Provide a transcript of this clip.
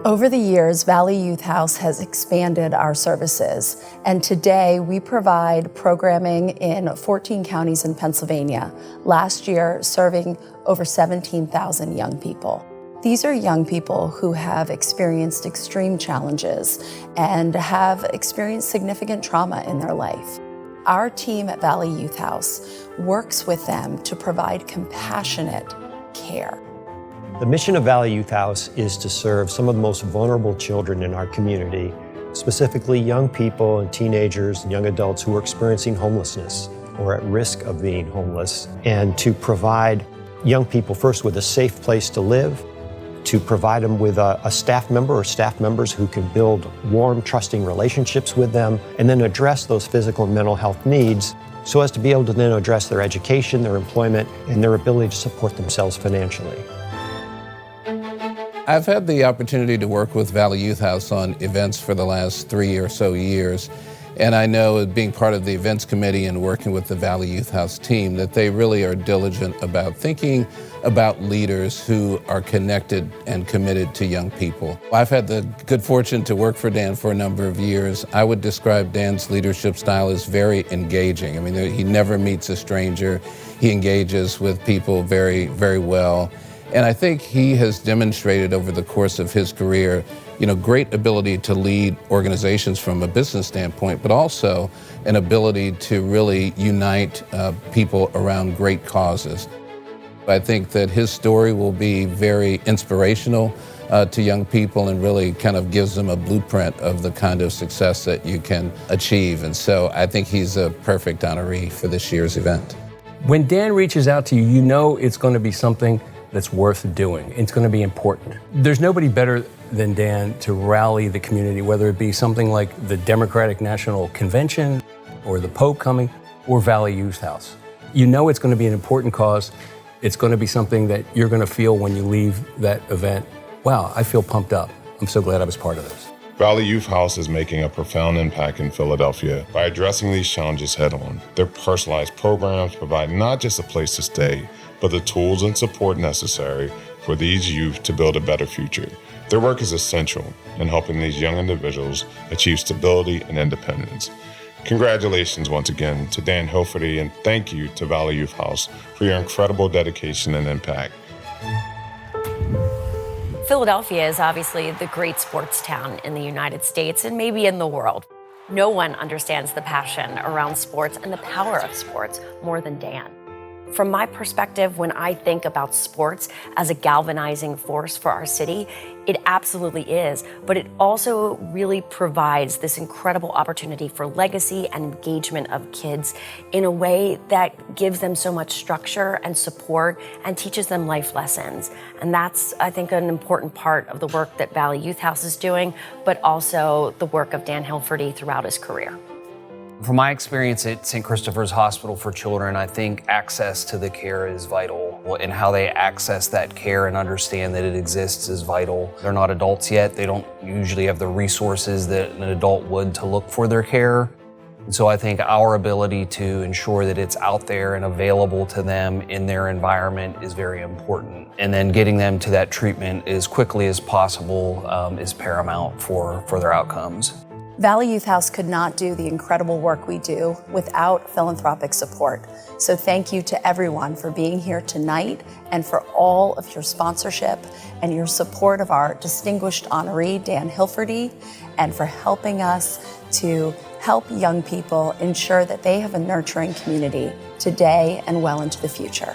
Over the years, Valley Youth House has expanded our services, and today we provide programming in 14 counties in Pennsylvania, last year serving over 17,000 young people. These are young people who have experienced extreme challenges and have experienced significant trauma in their life. Our team at Valley Youth House works with them to provide compassionate care. The mission of Valley Youth House is to serve some of the most vulnerable children in our community, specifically young people and teenagers and young adults who are experiencing homelessness or at risk of being homeless, and to provide young people first with a safe place to live, to provide them with a staff member or staff members who can build warm, trusting relationships with them, and then address those physical and mental health needs so as to be able to then address their education, their employment, and their ability to support themselves financially. I've had the opportunity to work with Valley Youth House on events for the last 3 or so years. And I know, being part of the events committee and working with the Valley Youth House team, that they really are diligent about thinking about leaders who are connected and committed to young people. I've had the good fortune to work for Dan for a number of years. I would describe Dan's leadership style as very engaging. I mean, he never meets a stranger. He engages with people very, very well. And I think he has demonstrated over the course of his career, great ability to lead organizations from a business standpoint, but also an ability to really unite people around great causes. I think that his story will be very inspirational to young people and really kind of gives them a blueprint of the kind of success that you can achieve. And so I think he's a perfect honoree for this year's event. When Dan reaches out to you, you know it's going to be something that's worth doing. It's going to be important. There's nobody better than Dan to rally the community, whether it be something like the Democratic National Convention or the Pope coming or Valley Youth House. You know it's going to be an important cause. It's going to be something that you're going to feel when you leave that event. Wow, I feel pumped up. I'm so glad I was part of this. Valley Youth House is making a profound impact in Philadelphia by addressing these challenges head-on. Their personalized programs provide not just a place to stay, but the tools and support necessary for these youth to build a better future. Their work is essential in helping these young individuals achieve stability and independence. Congratulations once again to Dan Hilferty, and thank you to Valley Youth House for your incredible dedication and impact. Philadelphia is obviously the great sports town in the United States and maybe in the world. No one understands the passion around sports and the power of sports more than Dan. From my perspective, when I think about sports as a galvanizing force for our city, it absolutely is, but it also really provides this incredible opportunity for legacy and engagement of kids in a way that gives them so much structure and support and teaches them life lessons. And that's, I think, an important part of the work that Valley Youth House is doing, but also the work of Dan Hilferty throughout his career. From my experience at St. Christopher's Hospital for Children, I think access to the care is vital, and how they access that care and understand that it exists is vital. They're not adults yet. They don't usually have the resources that an adult would to look for their care. And so I think our ability to ensure that it's out there and available to them in their environment is very important. And then getting them to that treatment as quickly as possible is paramount for their outcomes. Valley Youth House could not do the incredible work we do without philanthropic support. So thank you to everyone for being here tonight and for all of your sponsorship and your support of our distinguished honoree, Dan Hilferty, and for helping us to help young people ensure that they have a nurturing community today and well into the future.